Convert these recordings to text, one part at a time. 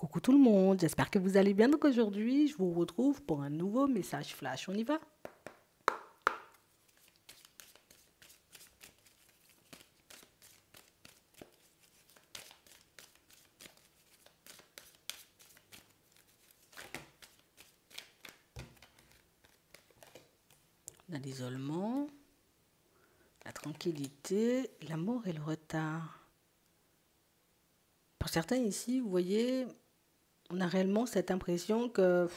Coucou tout le monde, j'espère que vous allez bien. Donc aujourd'hui, je vous retrouve pour un nouveau message flash. On y va? On a l'isolement, la tranquillité, l'amour et le retard. Pour certains ici, vous voyez, on a réellement cette impression que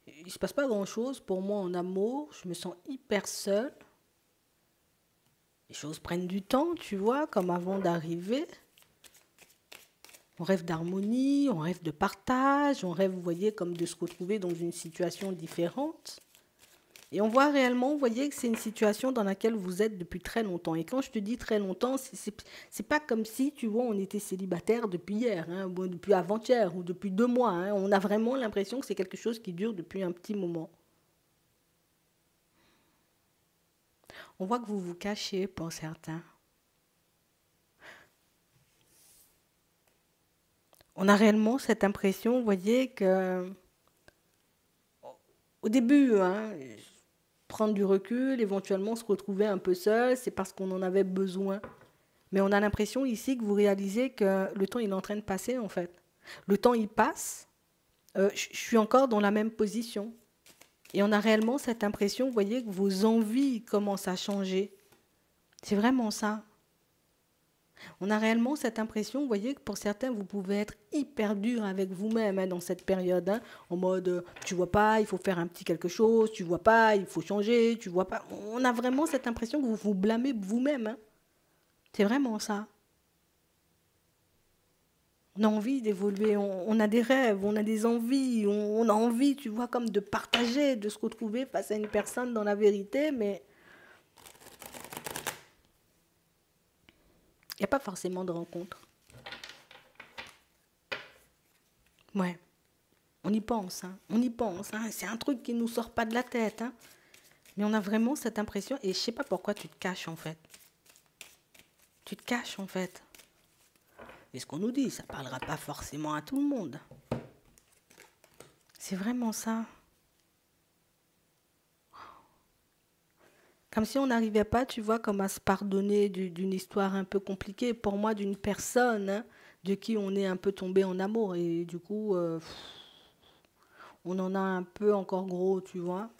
il ne se passe pas grand-chose pour moi en amour. Je me sens hyper seule. Les choses prennent du temps, tu vois, comme avant d'arriver. On rêve d'harmonie, on rêve de partage, on rêve, vous voyez, comme de se retrouver dans une situation différente. Et on voit réellement, vous voyez, que c'est une situation dans laquelle vous êtes depuis très longtemps. Et quand je te dis très longtemps, c'est pas comme si, tu vois, on était célibataire depuis hier, hein, ou depuis avant-hier, ou depuis 2 mois. Hein. On a vraiment l'impression que c'est quelque chose qui dure depuis un petit moment. On voit que vous vous cachez pour certains. On a réellement cette impression, vous voyez, que au début, hein, prendre du recul, éventuellement se retrouver un peu seul, c'est parce qu'on en avait besoin. Mais on a l'impression ici que vous réalisez que le temps il est en train de passer en fait. Le temps il passe, je suis encore dans la même position. Et on a réellement cette impression, vous voyez, que vos envies commencent à changer. C'est vraiment ça. On a réellement cette impression, vous voyez, que pour certains, vous pouvez être hyper dur avec vous-même hein, dans cette période. Hein, en mode, tu vois pas, il faut faire un petit quelque chose, tu vois pas, il faut changer, tu vois pas. On a vraiment cette impression que vous vous blâmez vous-même. Hein. C'est vraiment ça. On a envie d'évoluer, on a des rêves, on a des envies, on a envie, tu vois, comme de partager, de se retrouver face à une personne dans la vérité, mais il n'y a pas forcément de rencontre. Ouais, on y pense, hein, on y pense, hein, c'est un truc qui ne nous sort pas de la tête, hein, mais on a vraiment cette impression, et je sais pas pourquoi tu te caches en fait. Tu te caches en fait. Et ce qu'on nous dit, ça ne parlera pas forcément à tout le monde. C'est vraiment ça. Comme si on n'arrivait pas, tu vois, comme à se pardonner d'une histoire un peu compliquée, pour moi, d'une personne hein, de qui on est un peu tombé en amour. Et du coup, on en a un peu encore gros, tu vois.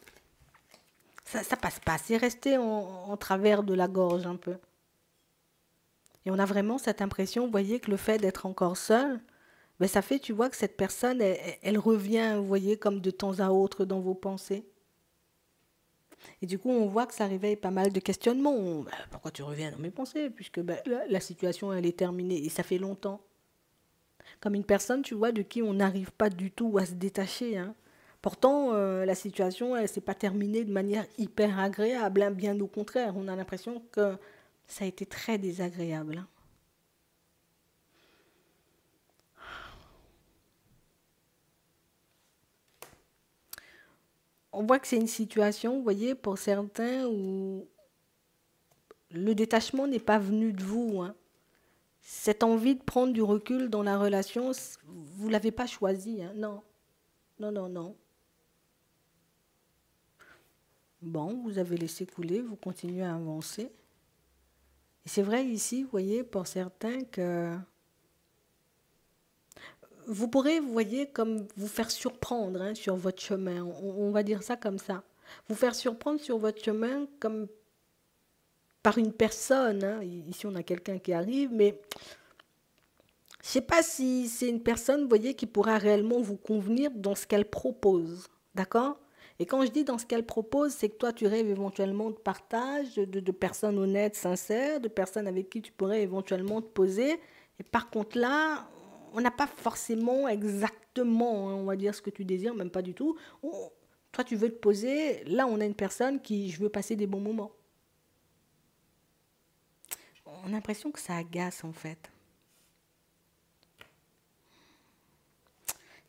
Ça passe pas, c'est resté en travers de la gorge un peu. Et on a vraiment cette impression, vous voyez, que le fait d'être encore seul, ben, ça fait, tu vois, que cette personne, elle revient, vous voyez, comme de temps à autre dans vos pensées. Et du coup, on voit que ça réveille pas mal de questionnements. Pourquoi tu reviens dans mes pensées? Puisque ben, la situation, elle est terminée et ça fait longtemps. Comme une personne, tu vois, de qui on n'arrive pas du tout à se détacher. Hein. Pourtant, la situation, elle ne s'est pas terminée de manière hyper agréable. Hein. Bien au contraire, on a l'impression que ça a été très désagréable. Hein. On voit que c'est une situation, vous voyez, pour certains où le détachement n'est pas venu de vous. Hein. Cette envie de prendre du recul dans la relation, vous ne l'avez pas choisi. Hein. Non, non, non, non. Bon, vous avez laissé couler, vous continuez à avancer. Et c'est vrai ici, vous voyez, pour certains que vous pourrez, vous voyez, comme vous faire surprendre hein, sur votre chemin. On va dire ça comme ça. Vous faire surprendre sur votre chemin comme par une personne. Hein. Ici, on a quelqu'un qui arrive, mais je ne sais pas si c'est une personne, vous voyez, qui pourra réellement vous convenir dans ce qu'elle propose. D'accord? Et quand je dis dans ce qu'elle propose, c'est que toi, tu rêves éventuellement de partage, de personnes honnêtes, sincères, de personnes avec qui tu pourrais éventuellement te poser. Et par contre, là, on n'a pas forcément exactement, hein, on va dire, ce que tu désires, même pas du tout. Toi, tu veux te poser. Là, on a une personne qui, je veux passer des bons moments. On a l'impression que ça agace, en fait.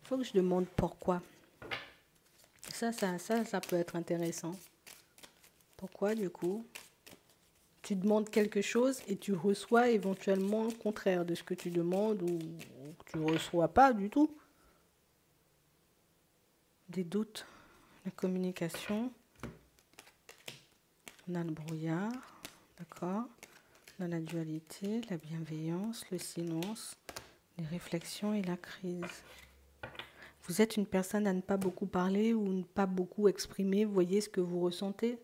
Il faut que je demande pourquoi. Ça peut être intéressant. Pourquoi, du coup, tu demandes quelque chose et tu reçois éventuellement le contraire de ce que tu demandes ou tu reçois pas du tout. Des doutes, la communication. On a le brouillard, d'accord. On a la dualité, la bienveillance, le silence, les réflexions et la crise. Vous êtes une personne à ne pas beaucoup parler ou ne pas beaucoup exprimer, vous voyez ce que vous ressentez.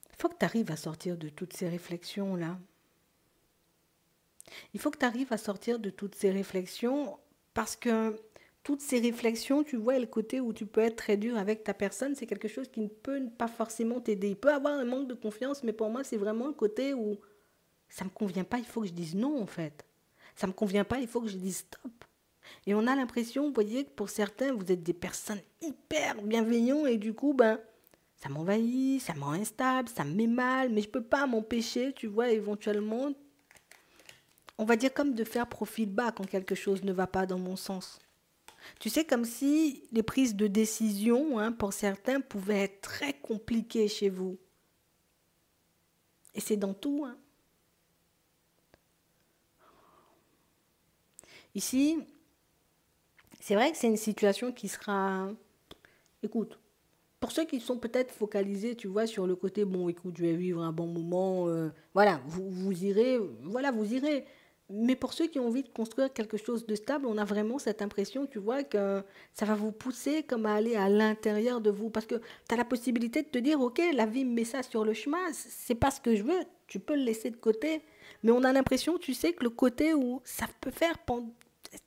Il faut que tu arrives à sortir de toutes ces réflexions-là. Il faut que tu arrives à sortir de toutes ces réflexions parce que toutes ces réflexions, tu vois, le côté où tu peux être très dur avec ta personne, c'est quelque chose qui ne peut pas forcément t'aider. Il peut avoir un manque de confiance, mais pour moi, c'est vraiment le côté où ça ne me convient pas, il faut que je dise non, en fait. Ça ne me convient pas, il faut que je dise stop. Et on a l'impression, vous voyez, que pour certains, vous êtes des personnes hyper bienveillantes et du coup, ça m'envahit, ça me rend instable, ça me met mal, mais je ne peux pas m'empêcher, tu vois, éventuellement, on va dire comme de faire profil bas quand quelque chose ne va pas dans mon sens. Tu sais, comme si les prises de décision, pour certains, pouvaient être très compliquées chez vous. Et c'est dans tout. Ici, c'est vrai que c'est une situation qui sera... Écoute, pour ceux qui sont peut-être focalisés, tu vois, sur le côté, bon, écoute, je vais vivre un bon moment, voilà, vous irez, voilà, vous irez. Mais pour ceux qui ont envie de construire quelque chose de stable, on a vraiment cette impression, tu vois, que ça va vous pousser comme à aller à l'intérieur de vous. Parce que tu as la possibilité de te dire, ok, la vie me met ça sur le chemin, c'est pas ce que je veux, tu peux le laisser de côté. Mais on a l'impression, tu sais, que le côté où ça peut faire pendant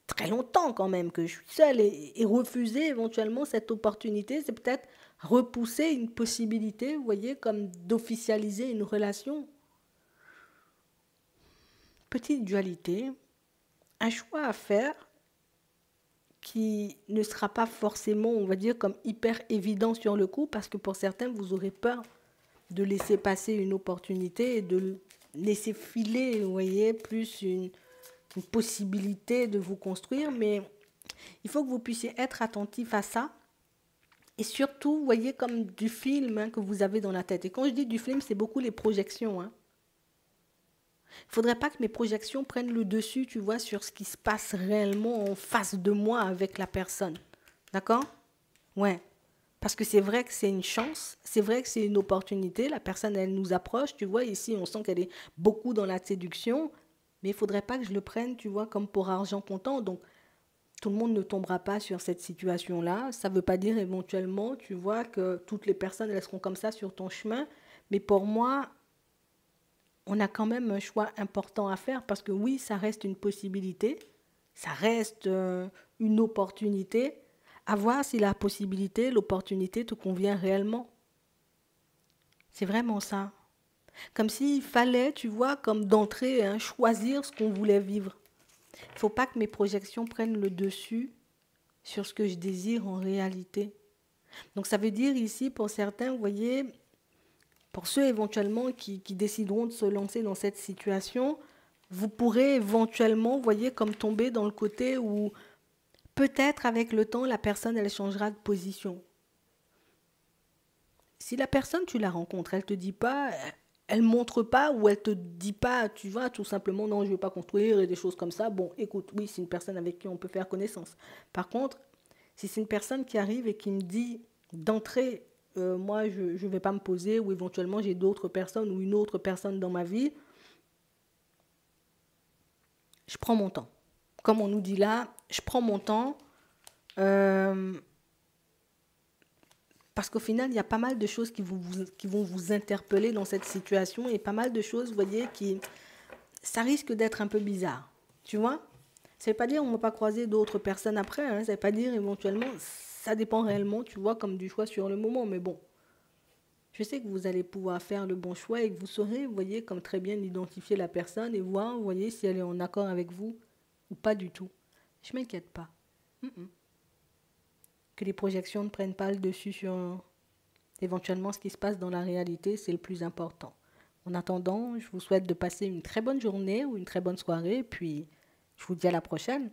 très longtemps quand même que je suis seule et refuser éventuellement cette opportunité, c'est peut-être repousser une possibilité, vous voyez, comme d'officialiser une relation. Petite dualité, un choix à faire qui ne sera pas forcément, on va dire, comme hyper évident sur le coup, parce que pour certains, vous aurez peur de laisser passer une opportunité et de laisser filer, vous voyez, plus une possibilité de vous construire, mais il faut que vous puissiez être attentif à ça. Et surtout, vous voyez, comme du film que vous avez dans la tête. Et quand je dis du film, c'est beaucoup les projections. Il ne faudrait pas que mes projections prennent le dessus, tu vois, sur ce qui se passe réellement en face de moi avec la personne. D'accord? Ouais. Parce que c'est vrai que c'est une chance, c'est vrai que c'est une opportunité. La personne, elle nous approche, tu vois. Ici, on sent qu'elle est beaucoup dans la séduction. Mais il ne faudrait pas que je le prenne, tu vois, comme pour argent comptant. Donc, tout le monde ne tombera pas sur cette situation-là. Ça ne veut pas dire éventuellement, tu vois, que toutes les personnes, elles seront comme ça sur ton chemin. Mais pour moi, on a quand même un choix important à faire parce que oui, ça reste une possibilité, ça reste une opportunité. À voir si la possibilité, l'opportunité te convient réellement. C'est vraiment ça. Comme s'il fallait, tu vois, comme d'entrée, choisir ce qu'on voulait vivre. Il ne faut pas que mes projections prennent le dessus sur ce que je désire en réalité. Donc ça veut dire ici, pour certains, vous voyez, pour ceux éventuellement qui décideront de se lancer dans cette situation, vous pourrez éventuellement, vous voyez, comme tomber dans le côté où peut-être avec le temps, la personne, elle changera de position. Si la personne, tu la rencontres, elle te dit pas, elle montre pas ou elle te dit pas, tu vois, tout simplement, non, je ne veux pas construire et des choses comme ça. Bon, écoute, oui, c'est une personne avec qui on peut faire connaissance. Par contre, si c'est une personne qui arrive et qui me dit d'entrée, moi, je ne vais pas me poser ou éventuellement j'ai d'autres personnes ou une autre personne dans ma vie, je prends mon temps. Comme on nous dit là, je prends mon temps. Parce qu'au final, il y a pas mal de choses qui vont vous interpeller dans cette situation et pas mal de choses, vous voyez, ça risque d'être un peu bizarre. Tu vois? Ça ne veut pas dire qu'on ne va pas croiser d'autres personnes après. Ça ne veut pas dire éventuellement, ça dépend réellement, tu vois, comme du choix sur le moment. Mais bon, je sais que vous allez pouvoir faire le bon choix et que vous saurez, vous voyez, comme très bien identifier la personne et voir, vous voyez, si elle est en accord avec vous ou pas du tout. Je ne m'inquiète pas. Que les projections ne prennent pas le dessus sur éventuellement ce qui se passe dans la réalité, c'est le plus important. En attendant, je vous souhaite de passer une très bonne journée ou une très bonne soirée, puis je vous dis à la prochaine.